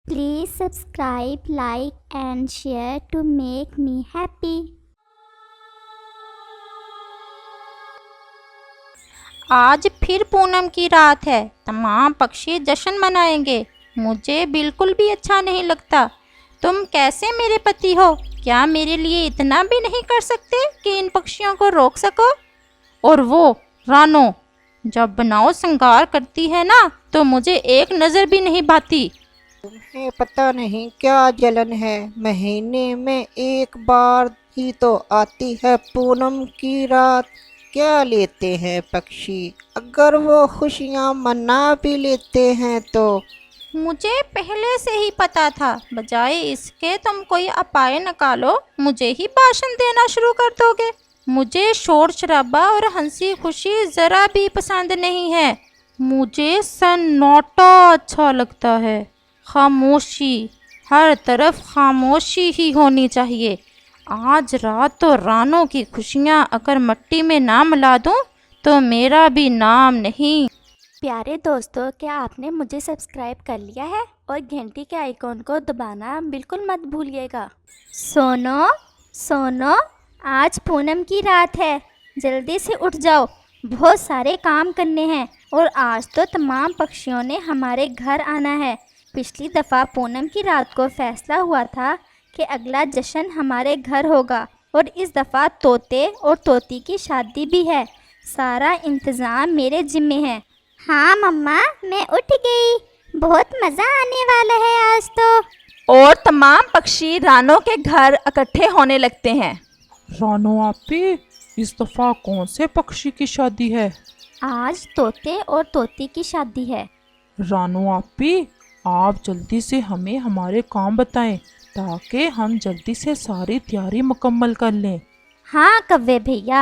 Please subscribe, like and share to make me happy. आज फिर पूनम की रात है। तमाम पक्षी जश्न मनाएंगे। मुझे बिल्कुल भी अच्छा नहीं लगता। तुम कैसे मेरे पति हो? क्या मेरे लिए इतना भी नहीं कर सकते कि इन पक्षियों को रोक सको? और वो रानो, जब बनाओ श्रृंगार करती है ना, तो मुझे एक नज़र भी नहीं भाती। तुम्हें पता नहीं क्या जलन है। महीने में एक बार ही तो आती है पूनम की रात। क्या लेते हैं पक्षी, अगर वो खुशियाँ मना भी लेते हैं तो। मुझे पहले से ही पता था। बजाय इसके तुम कोई उपाय निकालो, मुझे ही भाषण देना शुरू कर दोगे। मुझे शोर शराबा और हंसी खुशी ज़रा भी पसंद नहीं है। मुझे सन्नाटा अच्छा लगता है। खामोशी, हर तरफ खामोशी ही होनी चाहिए। आज रात तो रानों की खुशियाँ अगर मिट्टी में ना मिला दूँ तो मेरा भी नाम नहीं। प्यारे दोस्तों, क्या आपने मुझे सब्सक्राइब कर लिया है? और घंटी के आइकॉन को दबाना बिल्कुल मत भूलिएगा। सोनो सोनो, आज पूनम की रात है, जल्दी से उठ जाओ, बहुत सारे काम करने हैं। और आज तो तमाम पक्षियों ने हमारे घर आना है। पिछली दफ़ा पूनम की रात को फैसला हुआ था कि अगला जश्न हमारे घर होगा, और इस दफ़ा तोते और तोती की शादी भी है। सारा इंतज़ाम मेरे जिम्मे है। हाँ मम्मा, मैं उठ गई। बहुत मज़ा आने वाला है आज तो। और तमाम पक्षी रानों के घर इकट्ठे होने लगते हैं। रानो आपी, इस दफा कौन से पक्षी की शादी है? आज तोते और तोती की शादी है। रानो आपी, आप जल्दी से हमें हमारे काम बताएं ताकि हम जल्दी से सारी तैयारी मुकम्मल कर लें। हाँ कव्वे भैया,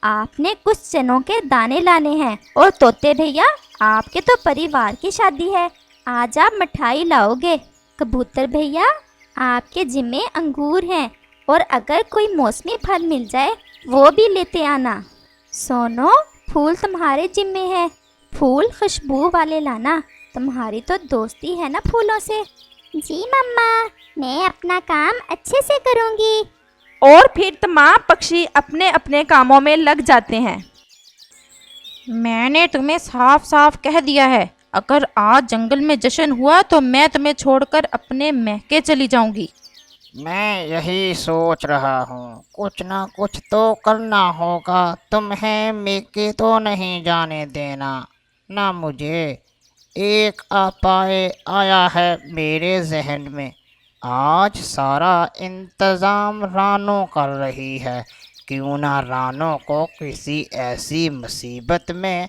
आपने कुछ चनों के दाने लाने हैं। और तोते भैया, आपके तो परिवार की शादी है, आज आप मिठाई लाओगे। कबूतर भैया, आपके जिम्मे अंगूर हैं, और अगर कोई मौसमी फल मिल जाए वो भी लेते आना। सोनो, फूल तुम्हारे जिम्मे है, फूल खुशबू वाले लाना। तुम्हारी तो दोस्ती है ना फूलों से। जी मम्मा, मैं अपना काम अच्छे से करूँगी। और फिर तमाम पक्षी अपने अपने कामों में लग जाते हैं। मैंने तुम्हें साफ साफ कह दिया है, अगर आज जंगल में जश्न हुआ तो मैं तुम्हें छोड़कर अपने महके चली जाऊंगी। मैं यही सोच रहा हूँ, कुछ ना कुछ तो करना होगा। तुम्हें मेके तो नहीं जाने देना ना। मुझे एक उपाय आया है मेरे जहन में। आज सारा इंतज़ाम रानो कर रही है। क्यों ना रानो को किसी ऐसी मुसीबत में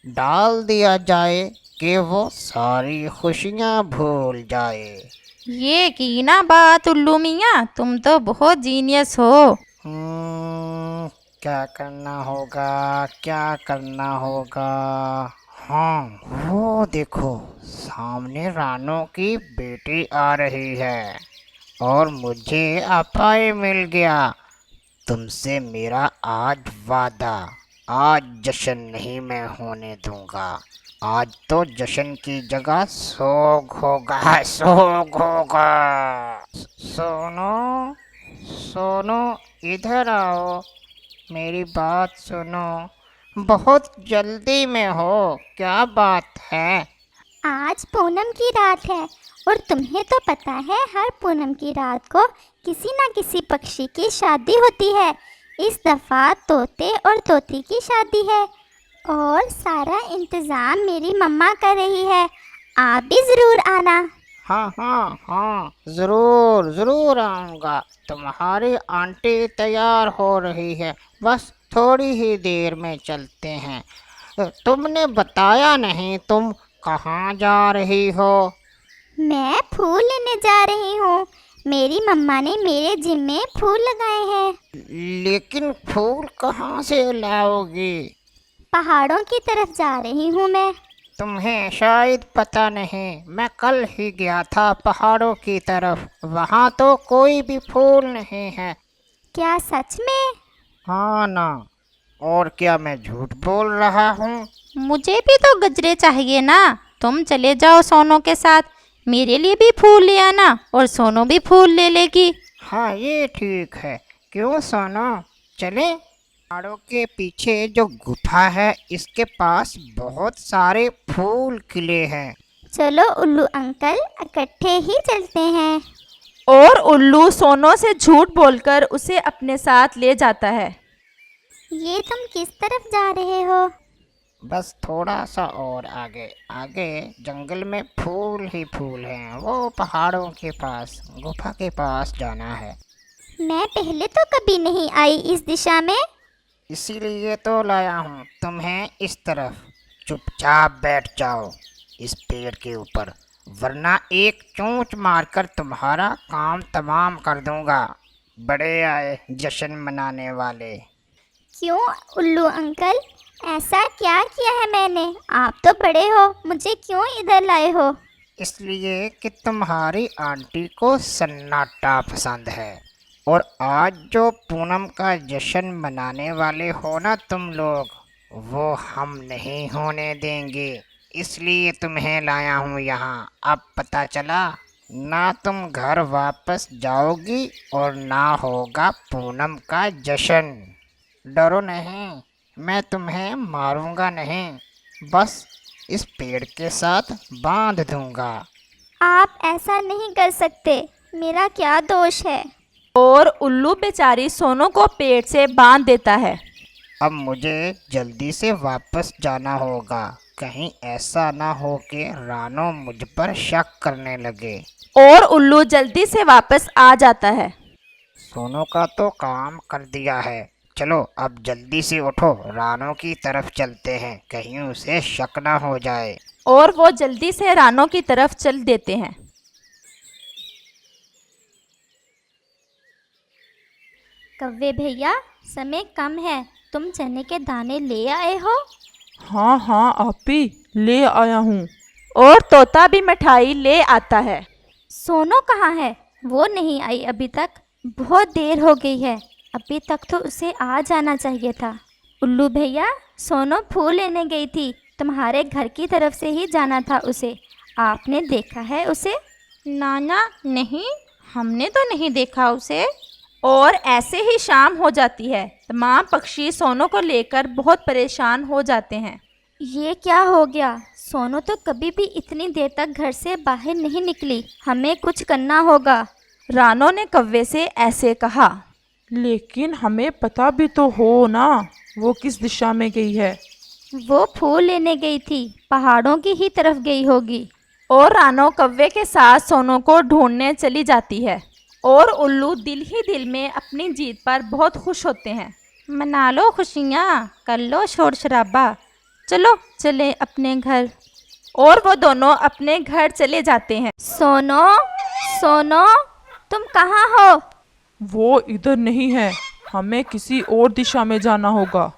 डाल दिया जाए कि वो सारी खुशियाँ भूल जाए। ये की ना बात उल्लू मियाँ, तुम तो बहुत जीनियस हो। क्या करना होगा, क्या करना होगा? हाँ, वो देखो, सामने रानो की बेटी आ रही है और मुझे उपाय मिल गया। तुमसे मेरा आज वादा, आज जश्न नहीं मैं होने दूंगा। आज तो जश्न की जगह सोग होगा, सोग होगा। सोनो सोनो, इधर आओ, मेरी बात सुनो। बहुत जल्दी में हो, क्या बात है? आज पूनम की रात है, और तुम्हें तो पता है हर पूनम की रात को किसी न किसी पक्षी की शादी होती है। इस दफ़ा तोते और तोती की शादी है, और सारा इंतज़ाम मेरी मम्मा कर रही है। आप भी ज़रूर आना। हाँ हाँ हाँ, ज़रूर ज़रूर आऊँगा। तुम्हारी आंटी तैयार हो रही है, बस थोड़ी ही देर में चलते हैं। तुमने बताया नहीं, तुम कहाँ जा रही हो? मैं फूल लेने जा रही हूँ। मेरी मम्मा ने मेरे जिम्मे फूल लगाए हैं। लेकिन फूल कहाँ से लाओगी? पहाड़ों की तरफ जा रही हूँ मैं। तुम्हें शायद पता नहीं, मैं कल ही गया था पहाड़ों की तरफ। वहाँ तो कोई भी फूल नहीं है। क्या सच में? हाँ ना, और क्या मैं झूठ बोल रहा हूँ? मुझे भी तो गजरे चाहिए ना। तुम चले जाओ सोनों के साथ, मेरे लिए भी फूल ले आना और सोनू भी फूल ले लेगी। हाँ ये ठीक है। क्यों सोनू, चले? पहाड़ों के पीछे जो गुफा है इसके पास बहुत सारे फूल खिले हैं। चलो उल्लू अंकल, इकट्ठे ही चलते हैं। और उल्लू सोनू से झूठ बोलकर उसे अपने साथ ले जाता है। ये तुम किस तरफ जा रहे हो? बस थोड़ा सा और आगे, आगे जंगल में फूल ही फूल हैं। वो पहाड़ों के पास, गुफा के पास जाना है। मैं पहले तो कभी नहीं आई इस दिशा में। इसीलिए तो लाया हूँ तुम्हें इस तरफ। चुपचाप बैठ जाओ इस पेड़ के ऊपर, वरना एक चोंच मारकर तुम्हारा काम तमाम कर दूंगा। बड़े आए जश्न मनाने वाले। क्यों उल्लू अंकल, ऐसा क्या किया है मैंने? आप तो बड़े हो, मुझे क्यों इधर लाए हो? इसलिए कि तुम्हारी आंटी को सन्नाटा पसंद है, और आज जो पूनम का जश्न मनाने वाले हो ना तुम लोग, वो हम नहीं होने देंगे। इसलिए तुम्हें लाया हूँ यहाँ। अब पता चला ना, तुम घर वापस जाओगी और ना होगा पूनम का जश्न। डरो नहीं, मैं तुम्हें मारूंगा नहीं, बस इस पेड़ के साथ बांध दूंगा। आप ऐसा नहीं कर सकते, मेरा क्या दोष है? और उल्लू बेचारी सोनू को पेड़ से बांध देता है। अब मुझे जल्दी से वापस जाना होगा, कहीं ऐसा ना हो कि रानो मुझ पर शक करने लगे। और उल्लू जल्दी से वापस आ जाता है। सोनू का तो काम कर दिया है। चलो अब जल्दी से उठो, रानो की तरफ चलते हैं, कहीं उसे शक ना हो जाए। और वो जल्दी से रानो की तरफ चल देते हैं। कव्वे भैया, समय कम है, तुम चने के दाने ले आए हो? हाँ हाँ आपी, ले आया हूँ। और तोता भी मिठाई ले आता है। सोनू कहाँ है? वो नहीं आई अभी तक। बहुत देर हो गई है, अभी तक तो उसे आ जाना चाहिए था। उल्लू भैया, सोनू फूल लेने गई थी, तुम्हारे घर की तरफ से ही जाना था उसे। आपने देखा है उसे? नाना नहीं, हमने तो नहीं देखा उसे। और ऐसे ही शाम हो जाती है। तमाम पक्षी सोनू को लेकर बहुत परेशान हो जाते हैं। ये क्या हो गया? सोनू तो कभी भी इतनी देर तक घर से बाहर नहीं निकली। हमें कुछ करना होगा। रानो ने कव्वे से ऐसे कहा। लेकिन हमें पता भी तो हो ना, वो किस दिशा में गई है। वो फूल लेने गई थी, पहाड़ों की ही तरफ गई होगी। और रानो कव्वे के साथ सोनू को ढूंढने चली जाती है। और उल्लू दिल ही दिल में अपनी जीत पर बहुत खुश होते हैं। मना लो खुशियाँ, कर लो शोर शराबा, चलो चले अपने घर। और वो दोनों अपने घर चले जाते हैं। सोनू, सोनू, तुम कहाँ हो? वो इधर नहीं है, हमें किसी और दिशा में जाना होगा।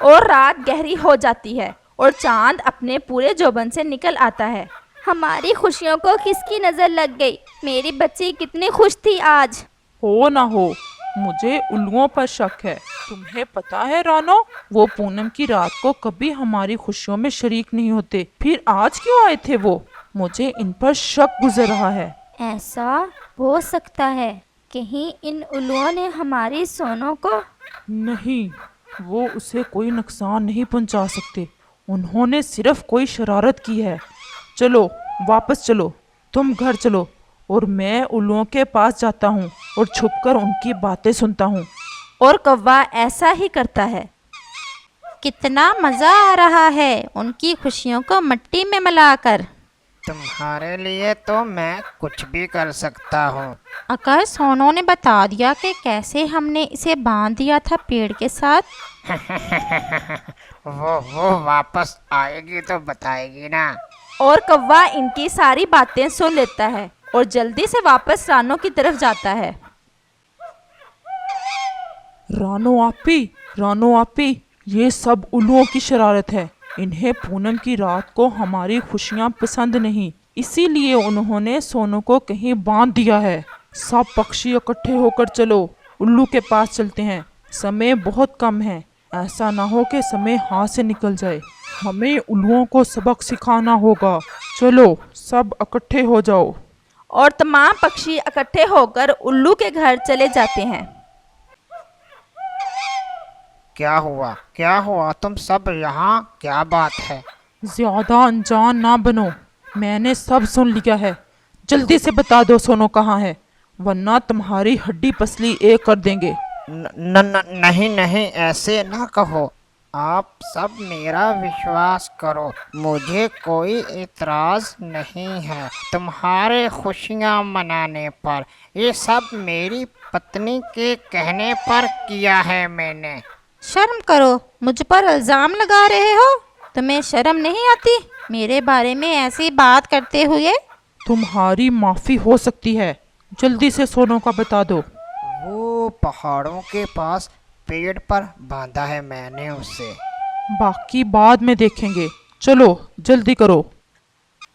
और रात गहरी हो जाती है और चांद अपने पूरे जोबन से निकल आता है। हमारी खुशियों को किसकी नज़र लग गई? मेरी बच्ची कितनी खुश थी आज। हो ना हो, मुझे उल्लुओं पर शक है। तुम्हें पता है रानो, वो पूनम की रात को कभी हमारी खुशियों में शरीक नहीं होते, फिर आज क्यों आए थे वो? मुझे इन पर शक गुजर रहा है। ऐसा हो सकता है, कहीं इन उल्लुओं ने हमारी सोनू को... नहीं, वो उसे कोई नुकसान नहीं पहुंचा सकते। उन्होंने सिर्फ कोई शरारत की है। चलो वापस चलो, तुम घर चलो और मैं उल्लुओं के पास जाता हूँ और छुपकर उनकी बातें सुनता हूँ। और कौवा ऐसा ही करता है। कितना मज़ा आ रहा है उनकी खुशियों को मिट्टी में मिलाकर। तुम्हारे लिए तो मैं कुछ भी कर सकता हूँ। अगर सोनू ने बता दिया कि कैसे हमने इसे बांध दिया था पेड़ के साथ। वो वापस आएगी तो बताएगी ना। और कौवा इनकी सारी बातें सुन लेता है और जल्दी से वापस रानो की तरफ जाता है। रानो आपी, ये सब उल्लुओं की शरारत है। इन्हें पूनम की रात को हमारी खुशियाँ पसंद नहीं, इसीलिए उन्होंने सोनू को कहीं बांध दिया है। सब पक्षी इकट्ठे होकर चलो, उल्लू के पास चलते हैं। समय बहुत कम है, ऐसा ना हो कि समय हाथ से निकल जाए। हमें उल्लुओं को सबक सिखाना होगा। चलो सब इकट्ठे हो जाओ। और तमाम पक्षी इकट्ठे होकर उल्लू के घर चले जाते हैं। क्या हुआ तुम सब यहाँ, क्या बात है? ज्यादा अनजान ना बनो, मैंने सब सुन लिया है। जल्दी से बता दो सोनो कहाँ है, वरना तुम्हारी हड्डी पसली एक कर देंगे। नहीं ऐसे ना कहो। आप सब मेरा विश्वास करो, मुझे कोई इतराज नहीं है तुम्हारे खुशियाँ मनाने पर। ये सब मेरी पत्नी के कहने पर किया है मैंने। शर्म करो, मुझ पर इल्ज़ाम लगा रहे हो? तुम्हें शर्म नहीं आती मेरे बारे में ऐसी बात करते हुए? तुम्हारी माफ़ी हो सकती है, जल्दी से सोनो का बता दो। वो पहाड़ों के पास पेड़ पर बांधा है मैंने उसे। बाकी बाद में देखेंगे, चलो जल्दी करो।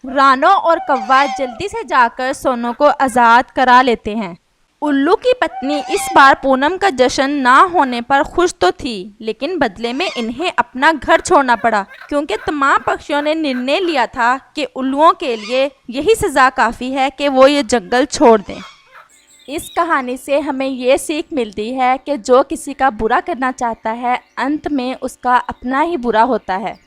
रानो और कौवा जल्दी से जाकर सोनो को आज़ाद करा लेते हैं। उल्लू की पत्नी इस बार पूनम का जश्न ना होने पर खुश तो थी, लेकिन बदले में इन्हें अपना घर छोड़ना पड़ा, क्योंकि तमाम पक्षियों ने निर्णय लिया था कि उल्लुओं के लिए यही सज़ा काफ़ी है कि वो ये जंगल छोड़ दें। इस कहानी से हमें ये सीख मिलती है कि जो किसी का बुरा करना चाहता है, अंत में उसका अपना ही बुरा होता है।